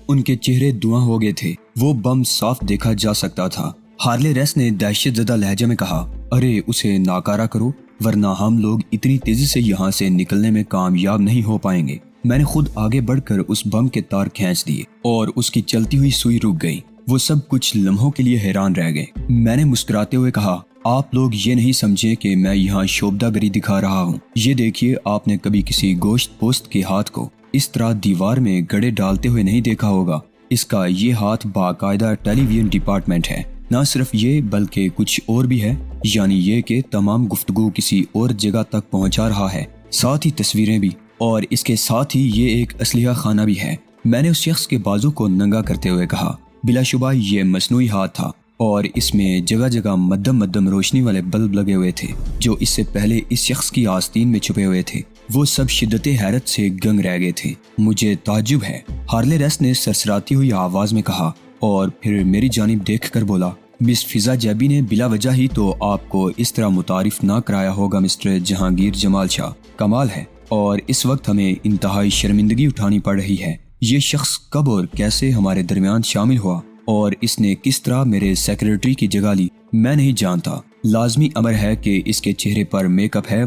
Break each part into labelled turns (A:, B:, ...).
A: ان کے چہرے دھواں ہو گئے تھے۔ وہ بم صاف دیکھا جا سکتا تھا۔ ہارلے ریس نے دہشت زدہ لہجے میں کہا، ارے اسے ناکارہ کرو ورنہ ہم لوگ اتنی تیزی سے یہاں سے نکلنے میں کامیاب نہیں ہو پائیں گے۔ میں نے خود آگے بڑھ کر اس بم کے تار کھینچ دیے اور اس کی چلتی ہوئی سوئی رک گئی۔ وہ سب کچھ لمحوں کے لیے حیران رہ گئے۔ میں نے مسکراتے ہوئے کہا، آپ لوگ یہ نہیں سمجھے کہ میں یہاں شوبدہ گری دکھا رہا ہوں۔ یہ دیکھیے، آپ نے کبھی کسی گوشت پوست کے ہاتھ کو اس طرح دیوار میں گڑے ڈالتے ہوئے نہیں دیکھا ہوگا۔ اس کا یہ ہاتھ باقاعدہ ٹیلی ویژن ڈپارٹمنٹ ہے۔ نہ صرف یہ بلکہ کچھ اور بھی ہے، یعنی یہ کہ تمام گفتگو کسی اور جگہ تک پہنچا رہا ہے، ساتھ ہی تصویریں بھی، اور اس کے ساتھ ہی یہ ایک اسلحہ خانہ بھی ہے۔ میں نے اس شخص کے بازو کو ننگا کرتے ہوئے کہا، بلا شبہ یہ مصنوعی ہاتھ تھا اور اس میں جگہ جگہ مدھم مدھم روشنی والے بلب لگے ہوئے تھے جو اس سے پہلے اس شخص کی آستین میں چھپے ہوئے تھے۔ وہ سب شدت حیرت سے گنگ رہ گئے تھے۔ مجھے تعجب ہے، ہارلے ریس نے سرسراتی ہوئی آواز میں کہا، اور پھر میری جانب دیکھ کر بولا، مس فضا جیبی نے بلا وجہ ہی تو آپ کو اس طرح متعارف نہ کرایا ہوگا مسٹر جہانگیر جمال شاہ۔ کمال ہے، اور اس وقت ہمیں انتہائی شرمندگی اٹھانی پڑ رہی ہے۔ یہ شخص کب اور کیسے ہمارے درمیان شامل ہوا اور اس نے کس طرح میرے سیکریٹری کی جگہ لی، میں نہیں جانتا۔ لازمی امر ہے کہ اس کے چہرے پر میک اپ ہے،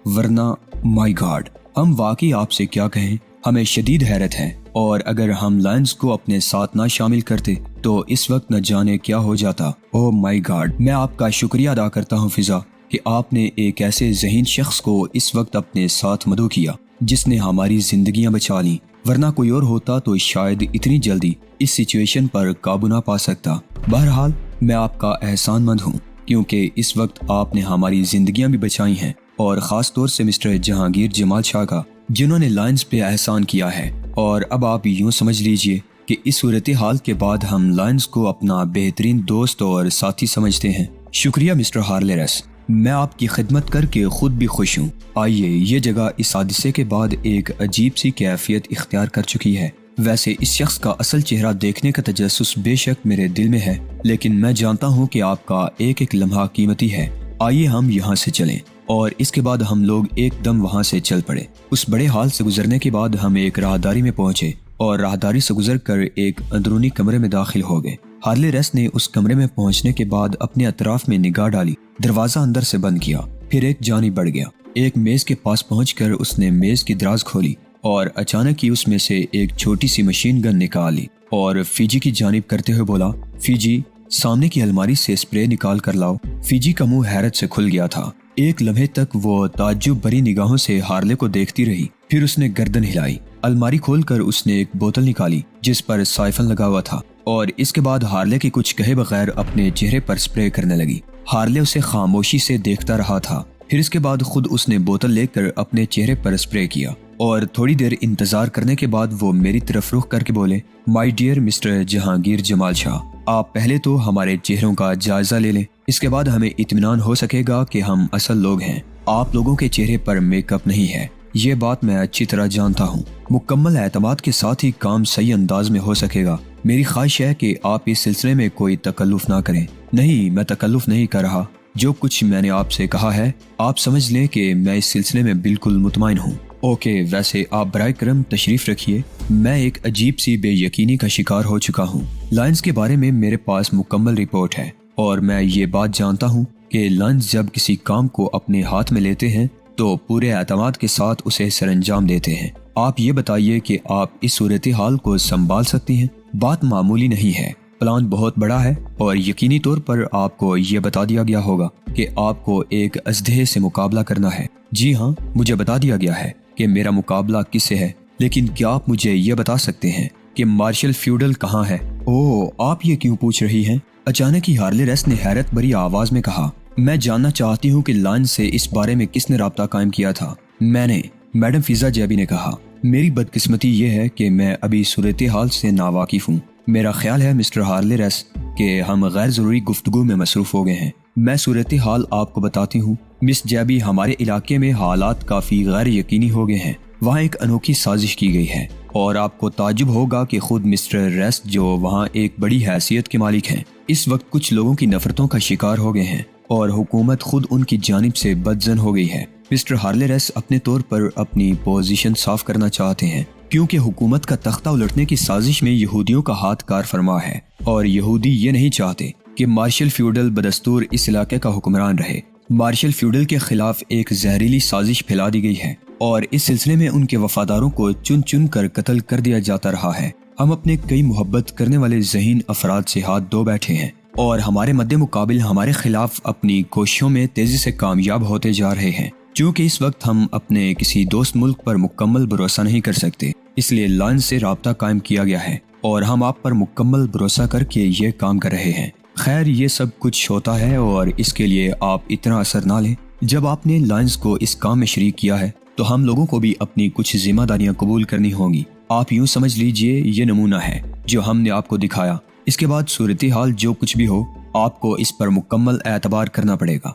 A: ورنہ مائی گاڈ، ہم واقعی آپ سے کیا کہیں، ہمیں شدید حیرت ہے، اور اگر ہم لائنز کو اپنے ساتھ نہ شامل کرتے تو اس وقت نہ جانے کیا ہو جاتا۔ او مائی گاڈ، میں آپ کا شکریہ ادا کرتا ہوں فضا کہ آپ نے ایک ایسے ذہین شخص کو اس وقت اپنے ساتھ مدعو کیا جس نے ہماری زندگیاں بچا لیں، ورنہ کوئی اور ہوتا تو شاید اتنی جلدی اس سچویشن پر قابو نہ پا سکتا۔ بہرحال میں آپ کا احسان مند ہوں کیونکہ اس وقت آپ نے ہماری زندگیاں بھی بچائی ہیں، اور خاص طور سے مسٹر جہانگیر جمال شاہ کا، جنہوں نے لائنز پہ احسان کیا ہے۔ اور اب آپ یوں سمجھ لیجئے کہ اس صورتحال کے بعد ہم لائنز کو اپنا بہترین دوست اور ساتھی سمجھتے ہیں۔ شکریہ مسٹر ہارلے ریس، میں آپ کی خدمت کر کے خود بھی خوش ہوں۔ آئیے، یہ جگہ اس حادثے کے بعد ایک عجیب سی کیفیت اختیار کر چکی ہے۔ ویسے اس شخص کا اصل چہرہ دیکھنے کا تجسس بے شک میرے دل میں ہے، لیکن میں جانتا ہوں کہ آپ کا ایک ایک لمحہ قیمتی ہے۔ آئیے ہم یہاں سے چلیں۔ اور اس کے بعد ہم لوگ ایک دم وہاں سے چل پڑے۔ اس بڑے ہال سے گزرنے کے بعد ہم ایک راہداری میں پہنچے اور راہداری سے گزر کر ایک اندرونی کمرے میں داخل ہو گئے۔ ہارلے ریس نے اس کمرے میں پہنچنے کے بعد اپنے اطراف میں نگاہ ڈالی، دروازہ اندر سے بند کیا، پھر ایک جانب بڑھ گیا۔ ایک میز کے پاس پہنچ کر اس نے میز کی دراز کھولی اور اچانک ہی اس میں سے ایک چھوٹی سی مشین گن نکال لی اور فیجی کی جانب کرتے ہوئے بولا، فیجی، سامنے کی الماری سے اسپرے نکال کر لاؤ۔ فیجی کا منہ حیرت سے کھل گیا تھا۔ ایک لمحے تک وہ تعجب بھری نگاہوں سے ہارلے کو دیکھتی رہی، پھر اس نے گردن ہلائی۔ الماری کھول کر اس نے ایک بوتل نکالی جس پر سائفن لگا ہوا تھا، اور اس کے بعد ہارلے کے کچھ کہے بغیر اپنے چہرے پر اسپرے کرنے لگی۔ ہارلے اسے خاموشی سے دیکھتا رہا تھا، پھر اس کے بعد خود اس نے بوتل لے کر اپنے چہرے پر اسپرے کیا، اور تھوڑی دیر انتظار کرنے کے بعد وہ میری طرف رخ کر کے بولے، مائی ڈیئر مسٹر جہانگیر جمال شاہ، آپ پہلے تو ہمارے چہروں کا جائزہ لے لیں، اس کے بعد ہمیں اطمینان ہو سکے گا کہ ہم اصل لوگ ہیں۔ آپ لوگوں کے چہرے پر میک اپ نہیں ہے، یہ بات میں اچھی طرح جانتا ہوں۔ مکمل اعتماد کے ساتھ ہی کام صحیح انداز میں ہو سکے گا۔ میری خواہش ہے کہ آپ اس سلسلے میں کوئی تکلف نہ کریں۔ نہیں، میں تکلف نہیں کر رہا، جو کچھ میں نے آپ سے کہا ہے آپ سمجھ لیں کہ میں اس سلسلے میں بالکل مطمئن ہوں۔ اوکے، ویسے آپ برائے کرم تشریف رکھیے، میں ایک عجیب سی بے یقینی کا شکار ہو چکا ہوں۔ لائنز کے بارے میں میرے پاس مکمل رپورٹ ہے، اور میں یہ بات جانتا ہوں کہ لائنز جب کسی کام کو اپنے ہاتھ میں لیتے ہیں تو پورے اعتماد کے ساتھ اسے سر انجام دیتے ہیں۔ آپ یہ بتائیے کہ آپ اس صورتحال کو سنبھال سکتی ہیں؟ بات معمولی نہیں ہے، پلان بہت بڑا ہے، اور یقینی طور پر آپ کو یہ بتا دیا گیا ہوگا کہ آپ کو ایک اژدہے سے مقابلہ کرنا ہے۔ جی ہاں، مجھے بتا دیا گیا ہے کہ میرا مقابلہ کس سے ہے، لیکن کیا آپ مجھے یہ بتا سکتے ہیں کہ مارشل فیوڈل کہاں ہے؟ اوہ، آپ یہ کیوں پوچھ رہی ہیں؟ اچانک ہی ہارلے ریس نے حیرت بھری آواز میں کہا، میں جاننا چاہتی ہوں کہ لائن سے اس بارے میں کس نے رابطہ قائم کیا تھا۔ میں نے، میڈم فضا جیبی نے کہا۔ میری بدقسمتی یہ ہے کہ میں ابھی صورتحال سے ناواقف ہوں۔ میرا خیال ہے مسٹر ہارلے ریس کہ ہم غیر ضروری گفتگو میں مصروف ہو گئے ہیں۔ میں صورتحال آپ کو بتاتی ہوں۔ مس جیبی، ہمارے علاقے میں حالات کافی غیر یقینی ہو گئے ہیں۔ وہاں ایک انوکھی سازش کی گئی ہے، اور آپ کو تعجب ہوگا کہ خود مسٹر ریس جو وہاں ایک بڑی حیثیت کے مالک ہیں، اس وقت کچھ لوگوں کی نفرتوں کا شکار ہو گئے ہیں، اور حکومت خود ان کی جانب سے بدظن ہو گئی ہے۔ مسٹر ہارلے ریس اپنے طور پر اپنی پوزیشن صاف کرنا چاہتے ہیں، کیونکہ حکومت کا تختہ الٹنے کی سازش میں یہودیوں کا ہاتھ کار فرما ہے، اور یہودی یہ نہیں چاہتے کہ مارشل فیوڈل بدستور اس علاقے کا حکمران رہے۔ مارشل فیوڈل کے خلاف ایک زہریلی سازش پھیلا دی گئی ہے اور اس سلسلے میں ان کے وفاداروں کو چن چن کر قتل کر دیا جاتا رہا ہے۔ ہم اپنے کئی محبت کرنے والے ذہین افراد سے ہاتھ دھو بیٹھے ہیں اور ہمارے مد مقابل ہمارے خلاف اپنی کوششوں میں تیزی سے کامیاب ہوتے جا رہے ہیں۔ چونکہ اس وقت ہم اپنے کسی دوست ملک پر مکمل بھروسہ نہیں کر سکتے، اس لیے لائنز سے رابطہ قائم کیا گیا ہے اور ہم آپ پر مکمل بھروسہ کر کے یہ کام کر رہے ہیں۔ خیر، یہ سب کچھ ہوتا ہے اور اس کے لیے آپ اتنا اثر نہ لیں۔ جب آپ نے لائنز کو اس کام میں شریک کیا ہے تو ہم لوگوں کو بھی اپنی کچھ ذمہ داریاں قبول کرنی ہوں گی۔ آپ یوں سمجھ لیجئے یہ نمونہ ہے جو ہم نے آپ کو دکھایا۔ اس کے بعد صورتحال جو کچھ بھی ہو، آپ کو اس پر مکمل اعتبار کرنا پڑے گا۔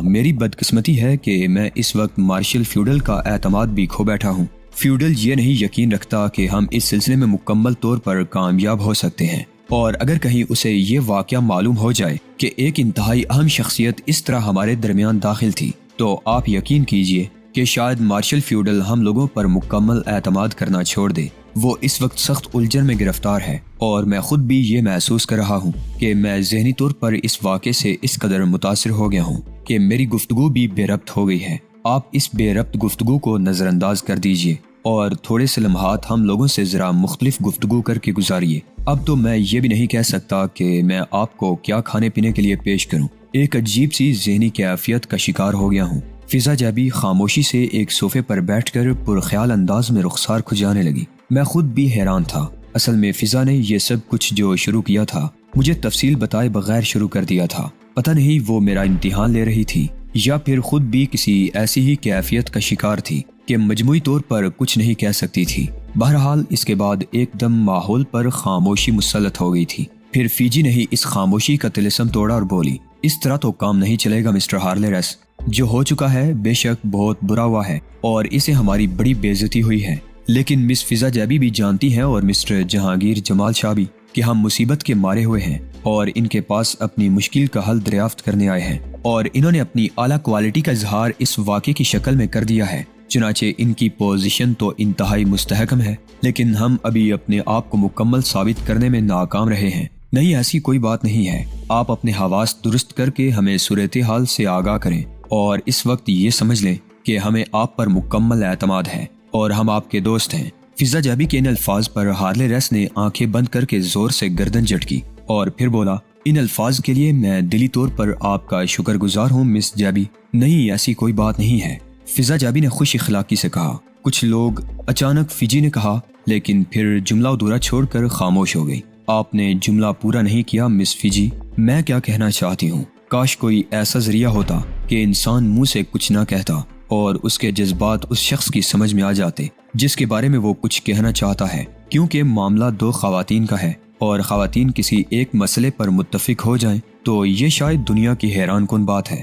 A: میری بدقسمتی ہے کہ میں اس وقت مارشل فیوڈل کا اعتماد بھی کھو بیٹھا ہوں۔ فیوڈل یہ نہیں یقین رکھتا کہ ہم اس سلسلے میں مکمل طور پر کامیاب ہو سکتے ہیں، اور اگر کہیں اسے یہ واقعہ معلوم ہو جائے کہ ایک انتہائی اہم شخصیت اس طرح ہمارے درمیان داخل تھی، تو آپ یقین کیجئے کہ شاید مارشل فیوڈل ہم لوگوں پر مکمل اعتماد کرنا چھوڑ دے۔ وہ اس وقت سخت الجھن میں گرفتار ہے اور میں خود بھی یہ محسوس کر رہا ہوں کہ میں ذہنی طور پر اس واقعے سے اس قدر متاثر ہو گیا ہوں کہ میری گفتگو بھی بے ربط ہو گئی ہے۔ آپ اس بے ربط گفتگو کو نظر انداز کر دیجئے اور تھوڑے سے لمحات ہم لوگوں سے ذرا مختلف گفتگو کر کے گزاریے۔ اب تو میں یہ بھی نہیں کہہ سکتا کہ میں آپ کو کیا کھانے پینے کے لیے پیش کروں۔ ایک عجیب سی ذہنی کیفیت کا شکار ہو گیا ہوں۔ فضا جابی خاموشی سے ایک صوفے پر بیٹھ کر پرخیال انداز میں رخسار کھجانے لگی۔ میں خود بھی حیران تھا۔ اصل میں فضا نے یہ سب کچھ جو شروع کیا تھا مجھے تفصیل بتائے بغیر شروع کر دیا تھا۔ پتہ نہیں وہ میرا امتحان لے رہی تھی یا پھر خود بھی کسی ایسی ہی کیفیت کا شکار تھی کہ مجموعی طور پر کچھ نہیں کہہ سکتی تھی۔ بہرحال اس کے بعد ایک دم ماحول پر خاموشی مسلط ہو گئی تھی۔ پھر فیجی نے ہی اس خاموشی کا طلسم توڑا اور بولی، اس طرح تو کام نہیں چلے گا مسٹر ہارلے ریس۔ جو ہو چکا ہے بے شک بہت برا ہوا ہے اور اسے ہماری بڑی بے عزتی ہوئی ہے، لیکن مس فضا جابی بھی جانتی ہیں اور مسٹر جہانگیر جمال شاہ بھی کہ ہم مصیبت کے مارے ہوئے ہیں اور ان کے پاس اپنی مشکل کا حل دریافت کرنے آئے ہیں، اور انہوں نے اپنی اعلیٰ کوالٹی کا اظہار اس واقعے کی شکل میں کر دیا ہے۔ چنانچہ ان کی پوزیشن تو انتہائی مستحکم ہے، لیکن ہم ابھی اپنے آپ کو مکمل ثابت کرنے میں ناکام رہے ہیں۔ نہیں، ایسی کوئی بات نہیں ہے۔ آپ اپنے حواس درست کر کے ہمیں صورتحال سے آگاہ کریں اور اس وقت یہ سمجھ لیں کہ ہمیں آپ پر مکمل اعتماد ہے اور ہم آپ کے دوست ہیں۔ فضا جابی کے ان الفاظ پر ہارلے ریس نے آنکھیں بند کر کے زور سے گردن جھٹکی اور پھر بولا، ان الفاظ کے لیے میں دلی طور پر آپ کا شکر گزار ہوں مس جابی۔ نہیں، ایسی کوئی بات نہیں ہے، فضا جابی نے خوش اخلاقی سے کہا۔ کچھ لوگ، اچانک فیجی نے کہا، لیکن پھر جملہ ادھورا چھوڑ کر خاموش ہو گئی۔ آپ نے جملہ پورا نہیں کیا مس فیجی۔ میں کیا کہنا چاہتی ہوں، کاش کوئی ایسا ذریعہ ہوتا کہ انسان منہ سے کچھ نہ کہتا اور اس کے جذبات اس شخص کی سمجھ میں آ جاتے جس کے بارے میں وہ کچھ کہنا چاہتا ہے، کیونکہ معاملہ دو خواتین کا ہے اور خواتین کسی ایک مسئلے پر متفق ہو جائیں تو یہ شاید دنیا کی حیران کن بات ہے۔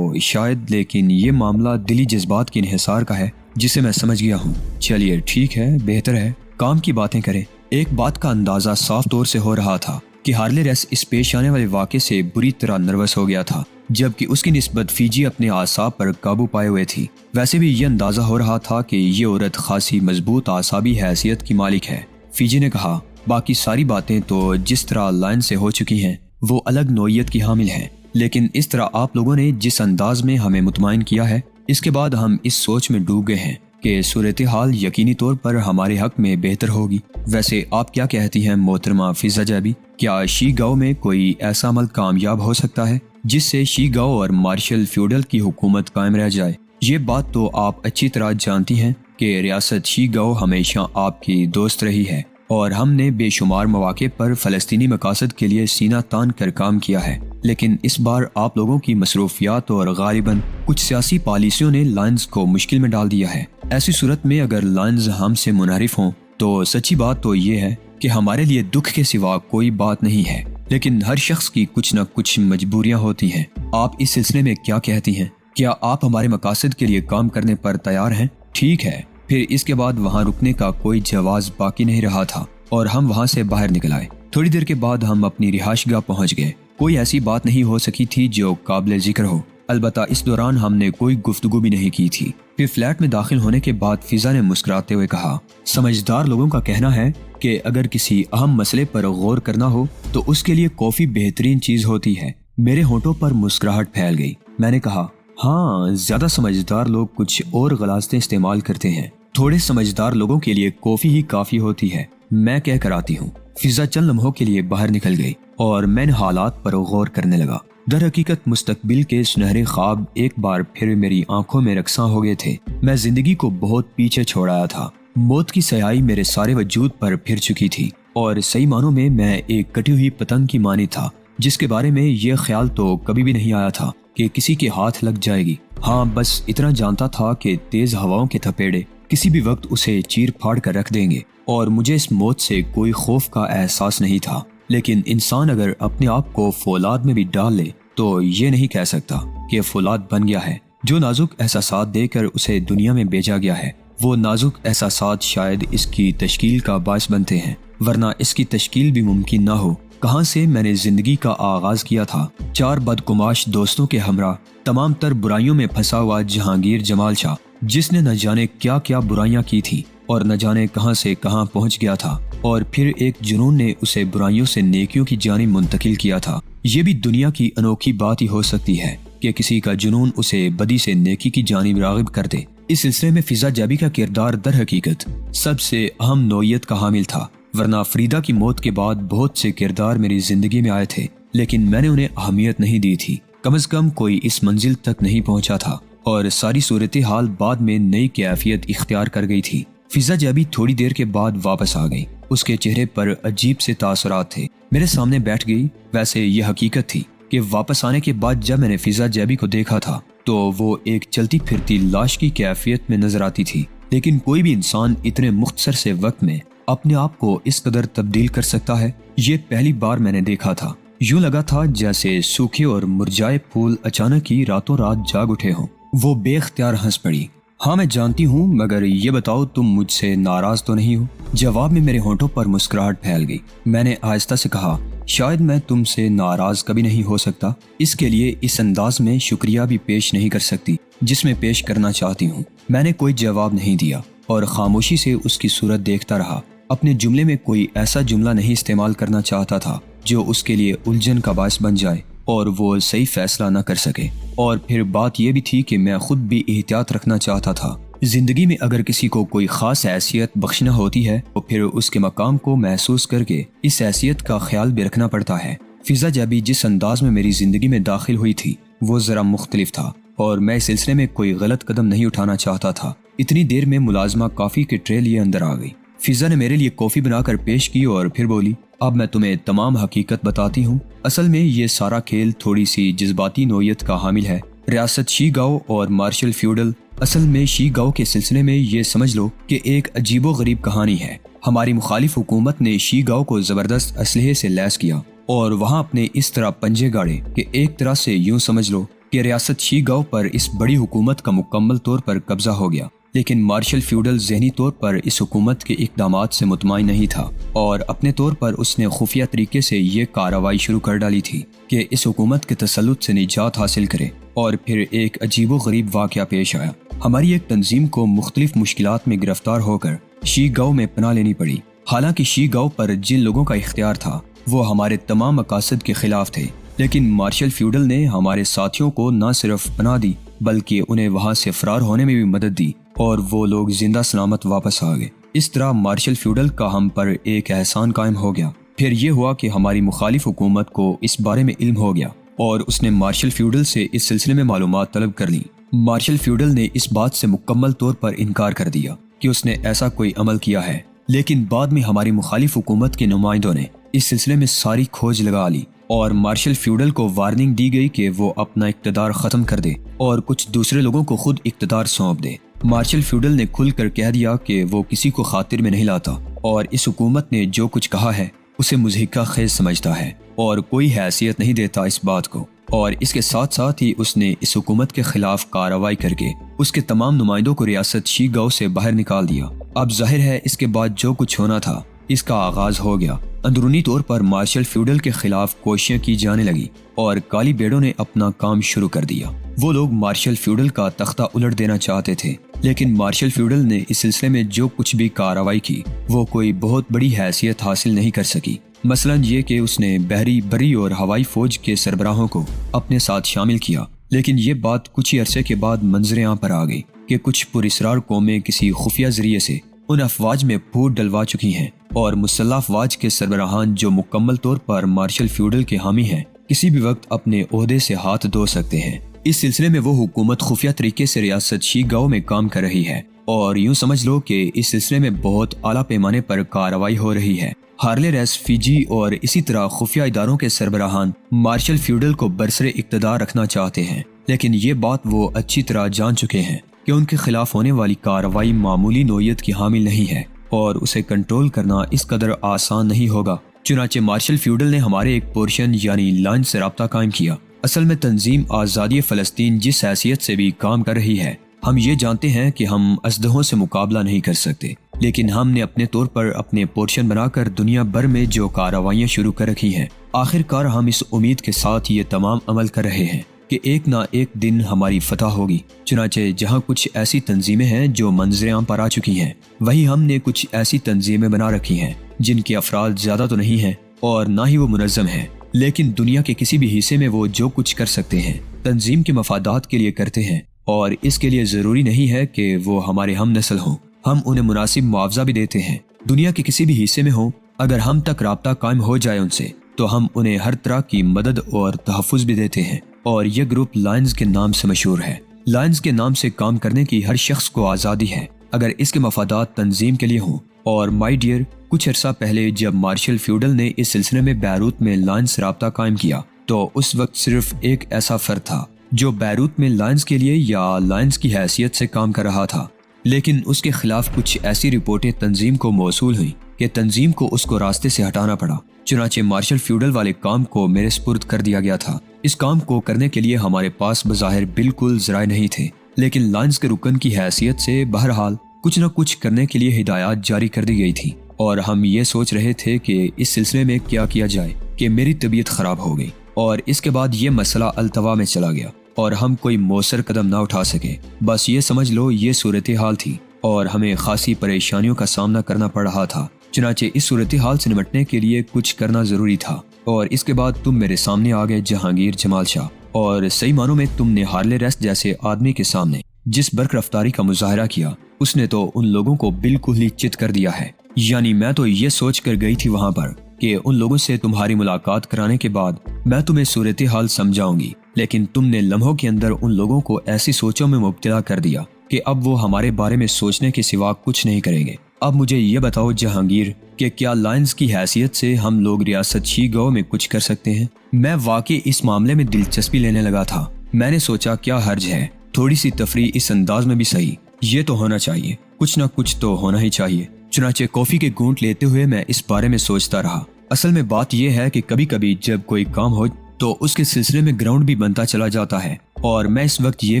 A: شاید، لیکن یہ معاملہ دلی جذبات کے انحصار کا ہے جسے میں سمجھ گیا ہوں۔ چلیے ٹھیک ہے، بہتر ہے، کام کی باتیں کریں۔ ایک بات کا اندازہ صاف طور سے ہو رہا تھا کہ ہارلے ریس اس پیش آنے والے واقعے سے بری طرح نروس ہو گیا تھا، جبکہ اس کی نسبت فیجی اپنے اعصاب پر قابو پائے ہوئے تھی۔ ویسے بھی یہ اندازہ ہو رہا تھا کہ یہ عورت خاصی مضبوط اعصابی حیثیت کی مالک ہے۔ فیجی نے کہا، باقی ساری باتیں تو جس طرح لائن سے ہو چکی ہیں وہ الگ نوعیت کی حامل ہیں، لیکن اس طرح آپ لوگوں نے جس انداز میں ہمیں مطمئن کیا ہے، اس کے بعد ہم اس سوچ میں ڈوب گئے ہیں کہ صورتحال یقینی طور پر ہمارے حق میں بہتر ہوگی۔ ویسے آپ کیا کہتی ہیں محترمہ فضا جابی، کیا شی گاؤ میں کوئی ایسا عمل کامیاب ہو سکتا ہے جس سے شی گاؤ اور مارشل فیوڈل کی حکومت قائم رہ جائے؟ یہ بات تو آپ اچھی طرح جانتی ہیں کہ ریاست شی گاؤ ہمیشہ آپ کی دوست رہی ہے اور ہم نے بے شمار مواقع پر فلسطینی مقاصد کے لیے سینہ تان کر کام کیا ہے، لیکن اس بار آپ لوگوں کی مصروفیات اور غالباً کچھ سیاسی پالیسیوں نے لائنز کو مشکل میں ڈال دیا ہے۔ ایسی صورت میں اگر لائنز ہم سے منحرف ہوں تو سچی بات تو یہ ہے کہ ہمارے لیے دکھ کے سوا کوئی بات نہیں ہے، لیکن ہر شخص کی کچھ نہ کچھ مجبوریاں ہوتی ہیں۔ آپ اس سلسلے میں کیا کہتی ہیں؟ کیا آپ ہمارے مقاصد کے لیے کام کرنے پر تیار ہیں؟ ٹھیک ہے۔ پھر اس کے بعد وہاں رکنے کا کوئی جواز باقی نہیں رہا تھا اور ہم وہاں سے باہر نکل آئے۔ تھوڑی دیر کے بعد ہم اپنی رہائش گاہ پہنچ گئے۔ کوئی ایسی بات نہیں ہو سکی تھی جو قابل ذکر ہو۔ البتہ اس دوران ہم نے کوئی گفتگو بھی نہیں کی تھی۔ پھر فلیٹ میں داخل ہونے کے بعد فضا نے مسکراتے ہوئے کہا، سمجھدار لوگوں کا کہنا ہے کہ اگر کسی اہم مسئلے پر غور کرنا ہو تو اس کے لیے کافی بہترین چیز ہوتی ہے۔ میرے ہونٹوں پر مسکراہٹ پھیل گئی۔ میں نے کہا، ہاں، زیادہ سمجھدار لوگ کچھ اور غلاظتیں استعمال کرتے ہیں، تھوڑے سمجھدار لوگوں کے لیے کافی ہی کافی ہوتی ہے، میں کہہ کر آتی ہوں۔ فضا چند لمحوں کے لیے باہر نکل گئی اور میں نے حالات پر غور کرنے لگا۔ در حقیقت مستقبل کے سنہرے خواب ایک بار پھر میری آنکھوں میں رقصاں ہو گئے تھے۔ میں زندگی کو بہت پیچھے چھوڑ آیا تھا۔ موت کی سیاہی میرے سارے وجود پر پھر چکی تھی اور صحیح معنوں میں میں ایک کٹی ہوئی پتنگ کی مانی تھا، جس کے بارے میں یہ خیال تو کبھی بھی نہیں آیا تھا کہ کسی کے ہاتھ لگ جائے گی۔ ہاں، بس اتنا جانتا تھا کہ تیز ہواؤں کے تھپیڑے کسی بھی وقت اسے چیر پھاڑ کر رکھ دیں گے، اور مجھے اس موت سے کوئی خوف کا احساس نہیں تھا۔ لیکن انسان اگر اپنے آپ کو فولاد میں بھی ڈال لے تو یہ نہیں کہہ سکتا کہ فولاد بن گیا ہے۔ جو نازک احساسات دے کر اسے دنیا میں بھیجا گیا ہے، وہ نازک احساسات شاید اس کی تشکیل کا باعث بنتے ہیں، ورنہ اس کی تشکیل بھی ممکن نہ ہو۔ کہاں سے میں نے زندگی کا آغاز کیا تھا، 4 بدقماش دوستوں کے ہمراہ، تمام تر برائیوں میں پھنسا ہوا جہانگیر جمال شاہ، جس نے نہ جانے کیا کیا برائیاں کی تھی اور نہ جانے کہاں سے کہاں پہنچ گیا تھا، اور پھر ایک جنون نے اسے برائیوں سے نیکیوں کی جانب منتقل کیا تھا۔ یہ بھی دنیا کی انوکھی بات ہی ہو سکتی ہے کہ کسی کا جنون اسے بدی سے نیکی کی جانب راغب کر دے۔ اس سلسلے میں فضا جیبی کا کردار در حقیقت سب سے اہم نوعیت کا حامل تھا، ورنہ فریدہ کی موت کے بعد بہت سے کردار میری زندگی میں آئے تھے، لیکن میں نے انہیں اہمیت نہیں دی تھی۔ کم از کم کوئی اس منزل تک نہیں پہنچا تھا، اور ساری صورتحال بعد میں نئی کیفیت اختیار کر گئی تھی۔ فضا جیبی تھوڑی دیر کے بعد واپس آ گئی۔ اس کے چہرے پر عجیب سے تاثرات تھے۔ میرے سامنے بیٹھ گئی۔ ویسے یہ حقیقت تھی کہ واپس آنے کے بعد جب میں نے فضا جیبی کو دیکھا تھا تو وہ ایک چلتی پھرتی لاش کی کیفیت میں نظر آتی تھی، لیکن کوئی بھی انسان اتنے مختصر سے وقت میں اپنے آپ کو اس قدر تبدیل کر سکتا ہے، یہ پہلی بار میں نے دیکھا تھا۔ یوں لگا تھا جیسے سوکھے اور مرجھائے پھول اچانک ہی راتوں رات جاگ اٹھے ہوں۔ وہ بے اختیار ہنس پڑی۔ ہاں، میں جانتی ہوں، مگر یہ بتاؤ تم مجھ سے ناراض تو نہیں ہو؟ جواب میں میرے ہونٹوں پر مسکراہٹ پھیل گئی۔ میں نے آہستہ سے کہا، شاید میں تم سے ناراض کبھی نہیں ہو سکتا، اس کے لیے اس انداز میں شکریہ بھی پیش نہیں کر سکتی جس میں پیش کرنا چاہتی ہوں۔ میں نے کوئی جواب نہیں دیا اور خاموشی سے اس کی صورت دیکھتا رہا۔ اپنے جملے میں کوئی ایسا جملہ نہیں استعمال کرنا چاہتا تھا جو اس کے لیے الجھن کا باعث بن جائے اور وہ صحیح فیصلہ نہ کر سکے۔ اور پھر بات یہ بھی تھی کہ میں خود بھی احتیاط رکھنا چاہتا تھا۔ زندگی میں اگر کسی کو کوئی خاص حیثیت بخشنا ہوتی ہے تو پھر اس کے مقام کو محسوس کر کے اس حیثیت کا خیال بھی رکھنا پڑتا ہے۔ فضا جیبی جس انداز میں میری زندگی میں داخل ہوئی تھی وہ ذرا مختلف تھا، اور میں اس سلسلے میں کوئی غلط قدم نہیں اٹھانا چاہتا تھا۔ اتنی دیر میں ملازمہ کافی کے ٹرے لیے اندر آ گئی۔ فضا نے میرے لیے کافی بنا کر پیش کی اور پھر بولی، اب میں تمہیں تمام حقیقت بتاتی ہوں۔ اصل میں یہ سارا کھیل تھوڑی سی جذباتی نوعیت کا حامل ہے۔ ریاست شی گاؤ اور مارشل فیوڈل، اصل میں شی گاؤ کے سلسلے میں یہ سمجھ لو کہ ایک عجیب و غریب کہانی ہے۔ ہماری مخالف حکومت نے شی گاؤ کو زبردست اسلحے سے لیس کیا اور وہاں اپنے اس طرح پنجے گاڑے کہ ایک طرح سے یوں سمجھ لو کہ ریاست شی گاؤ پر اس بڑی حکومت کا مکمل طور پر قبضہ ہو گیا۔ لیکن مارشل فیوڈل ذہنی طور پر اس حکومت کے اقدامات سے مطمئن نہیں تھا اور اپنے طور پر اس نے خفیہ طریقے سے یہ کارروائی شروع کر ڈالی تھی کہ اس حکومت کے تسلط سے نجات حاصل کرے۔ اور پھر ایک عجیب و غریب واقعہ پیش آیا۔ ہماری ایک تنظیم کو مختلف مشکلات میں گرفتار ہو کر شی گاؤ میں پناہ لینی پڑی۔ حالانکہ شی گاؤ پر جن لوگوں کا اختیار تھا وہ ہمارے تمام مقاصد کے خلاف تھے، لیکن مارشل فیوڈل نے ہمارے ساتھیوں کو نہ صرف پناہ دی بلکہ انہیں وہاں سے فرار ہونے میں بھی مدد دی اور وہ لوگ زندہ سلامت واپس آ گئے۔ اس طرح مارشل فیوڈل کا ہم پر ایک احسان قائم ہو گیا۔ پھر یہ ہوا کہ ہماری مخالف حکومت کو اس بارے میں علم ہو گیا اور اس نے مارشل فیوڈل سے اس سلسلے میں معلومات طلب کر لیں۔ مارشل فیوڈل نے اس بات سے مکمل طور پر انکار کر دیا کہ اس نے ایسا کوئی عمل کیا ہے، لیکن بعد میں ہماری مخالف حکومت کے نمائندوں نے اس سلسلے میں ساری کھوج لگا لی اور مارشل فیوڈل کو وارننگ دی گئی کہ وہ اپنا اقتدار ختم کر دے اور کچھ دوسرے لوگوں کو خود اقتدار سونپ دے۔ مارشل فیوڈل نے کھل کر کہہ دیا کہ وہ کسی کو خاطر میں نہیں لاتا اور اس حکومت نے جو کچھ کہا ہے اسے مضحکہ خیز سمجھتا ہے اور کوئی حیثیت نہیں دیتا اس بات کو، اور اس کے ساتھ ساتھ ہی اس نے اس حکومت کے خلاف کارروائی کر کے اس کے تمام نمائندوں کو ریاست شی گاؤ سے باہر نکال دیا۔ اب ظاہر ہے اس کے بعد جو کچھ ہونا تھا اس کا آغاز ہو گیا۔ اندرونی طور پر مارشل فیوڈل کے خلاف کوششیں کی جانے لگی اور کالی بیڑوں نے اپنا کام شروع کر دیا۔ وہ لوگ مارشل فیوڈل کا تختہ الٹ دینا چاہتے تھے، لیکن مارشل فیوڈل نے اس سلسلے میں جو کچھ بھی کارروائی کی وہ کوئی بہت بڑی حیثیت حاصل نہیں کر سکی۔ مثلا یہ کہ اس نے بری اور ہوائی فوج کے سربراہوں کو اپنے ساتھ شامل کیا، لیکن یہ بات کچھ ہی عرصے کے بعد منظر عام پر آ گئی کہ کچھ پراسرار قومیں کسی خفیہ ذریعے سے ان افواج میں پھوٹ ڈلوا چکی ہیں، اور مسلح افواج کے سربراہان جو مکمل طور پر مارشل فیوڈل کے حامی ہیں کسی بھی وقت اپنے عہدے سے ہاتھ دھو سکتے ہیں۔ اس سلسلے میں وہ حکومت خفیہ طریقے سے ریاست شیگاؤ میں کام کر رہی ہے، اور یوں سمجھ لو کہ اس سلسلے میں بہت اعلیٰ پیمانے پر کارروائی ہو رہی ہے۔ ہارلے ریس، فیجی اور اسی طرح خفیہ اداروں کے سربراہان مارشل فیوڈل کو برسر اقتدار رکھنا چاہتے ہیں، لیکن یہ بات وہ اچھی طرح جان چکے ہیں کہ ان کے خلاف ہونے والی کارروائی معمولی نوعیت کی حامل نہیں ہے، اور اسے کنٹرول کرنا اس قدر آسان نہیں ہوگا۔ چنانچہ مارشل فیوڈل نے ہمارے ایک پورشن یعنی لائن سے رابطہ قائم کیا۔ اصل میں تنظیم آزادی فلسطین جس حیثیت سے بھی کام کر رہی ہے، ہم یہ جانتے ہیں کہ ہم اسلحوں سے مقابلہ نہیں کر سکتے، لیکن ہم نے اپنے طور پر اپنے پورشن بنا کر دنیا بھر میں جو کارروائیاں شروع کر رکھی ہیں، آخر کار ہم اس امید کے ساتھ یہ تمام عمل کر رہے ہیں کہ ایک نہ ایک دن ہماری فتح ہوگی۔ چنانچہ جہاں کچھ ایسی تنظیمیں ہیں جو منظر عام پر آ چکی ہیں، وہیں ہم نے کچھ ایسی تنظیمیں بنا رکھی ہیں جن کے افراد زیادہ تو نہیں ہیں اور نہ ہی وہ منظم ہیں، لیکن دنیا کے کسی بھی حصے میں وہ جو کچھ کر سکتے ہیں تنظیم کے مفادات کے لیے کرتے ہیں، اور اس کے لیے ضروری نہیں ہے کہ وہ ہمارے ہم نسل ہوں۔ ہم انہیں مناسب معاوضہ بھی دیتے ہیں، دنیا کے کسی بھی حصے میں ہوں۔ اگر ہم تک رابطہ قائم ہو جائے ان سے تو ہم انہیں ہر طرح کی مدد اور تحفظ بھی دیتے ہیں، اور یہ گروپ لائنز کے نام سے مشہور ہے۔ لائنز کے نام سے کام کرنے کی ہر شخص کو آزادی ہے اگر اس کے مفادات تنظیم کے لیے ہوں۔ اور مائی ڈیئر، کچھ عرصہ پہلے جب مارشل فیوڈل نے اس سلسلے میں بیروت میں لائنز سے رابطہ قائم کیا تو اس وقت صرف ایک ایسا فرد تھا جو بیروت میں لائنز کے لیے یا لائنز کی حیثیت سے کام کر رہا تھا، لیکن اس کے خلاف کچھ ایسی رپورٹیں تنظیم کو موصول ہوئیں کہ تنظیم کو اس کو راستے سے ہٹانا پڑا۔ چنانچہ مارشل فیوڈل والے کام کو میرے سپرد کر دیا گیا تھا۔ اس کام کو کرنے کے لیے ہمارے پاس بظاہر بالکل ذرائع نہیں تھے، لیکن لائنز کے رکن کی حیثیت سے بہرحال کچھ نہ کچھ کرنے کے لیے ہدایات جاری کر دی گئی تھی، اور ہم یہ سوچ رہے تھے کہ اس سلسلے میں کیا کیا جائے کہ میری طبیعت خراب ہو گئی، اور اس کے بعد یہ مسئلہ التوا میں چلا گیا اور ہم کوئی مؤثر قدم نہ اٹھا سکے۔ بس یہ سمجھ لو یہ صورتحال تھی، اور ہمیں خاصی پریشانیوں کا سامنا کرنا پڑ رہا تھا۔ چنانچہ اس صورتحال سے نمٹنے کے لیے کچھ کرنا ضروری تھا، اور اس کے بعد تم میرے سامنے آ گئے جہانگیر جمال شاہ، اور صحیح معنوں میں تم نے ہارلے ریس جیسے آدمی کے سامنے جس برق رفتاری کا مظاہرہ کیا، اس نے تو ان لوگوں کو بالکل ہی چت کر دیا ہے۔ یعنی میں تو یہ سوچ کر گئی تھی وہاں پر کہ ان لوگوں سے تمہاری ملاقات کرانے کے بعد میں تمہیں صورتحال سمجھاؤں گی، لیکن تم نے لمحوں کے اندر ان لوگوں کو ایسی سوچوں میں مبتلا کر دیا کہ اب وہ ہمارے بارے میں سوچنے کے سوا کچھ نہیں کریں گے۔ اب مجھے یہ بتاؤ جہانگیر کہ کیا لائنز کی حیثیت سے ہم لوگ ریاست شیگاؤ میں کچھ کر سکتے ہیں؟ میں واقعی اس معاملے میں دلچسپی لینے لگا تھا۔ میں نے سوچا کیا حرج ہے، تھوڑی سی تفریح اس انداز میں بھی صحیح، یہ تو ہونا چاہیے، کچھ نہ کچھ تو ہونا ہی چاہیے۔ چنانچہ کافی کے گھونٹ لیتے ہوئے میں اس بارے میں سوچتا رہا۔ اصل میں بات یہ ہے کہ کبھی کبھی جب کوئی کام ہو تو اس کے سلسلے میں گراؤنڈ بھی بنتا چلا جاتا ہے، اور میں اس وقت یہ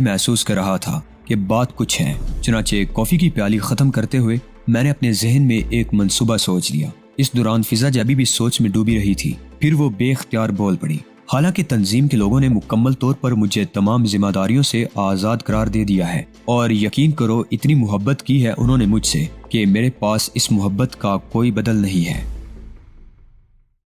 A: محسوس کر رہا تھا کہ بات کچھ ہے۔ چنانچہ کافی کی پیالی ختم کرتے ہوئے میں نے اپنے ذہن میں ایک منصوبہ سوچ لیا۔ اس دوران فضا جبھی بھی سوچ میں ڈوبی رہی تھی، پھر وہ بے اختیار بول پڑی۔ حالانکہ تنظیم کے لوگوں نے مکمل طور پر مجھے تمام ذمہ داریوں سے آزاد قرار دے دیا ہے، اور یقین کرو اتنی محبت کی ہے انہوں نے مجھ سے کہ میرے پاس اس محبت کا کوئی بدل نہیں ہے۔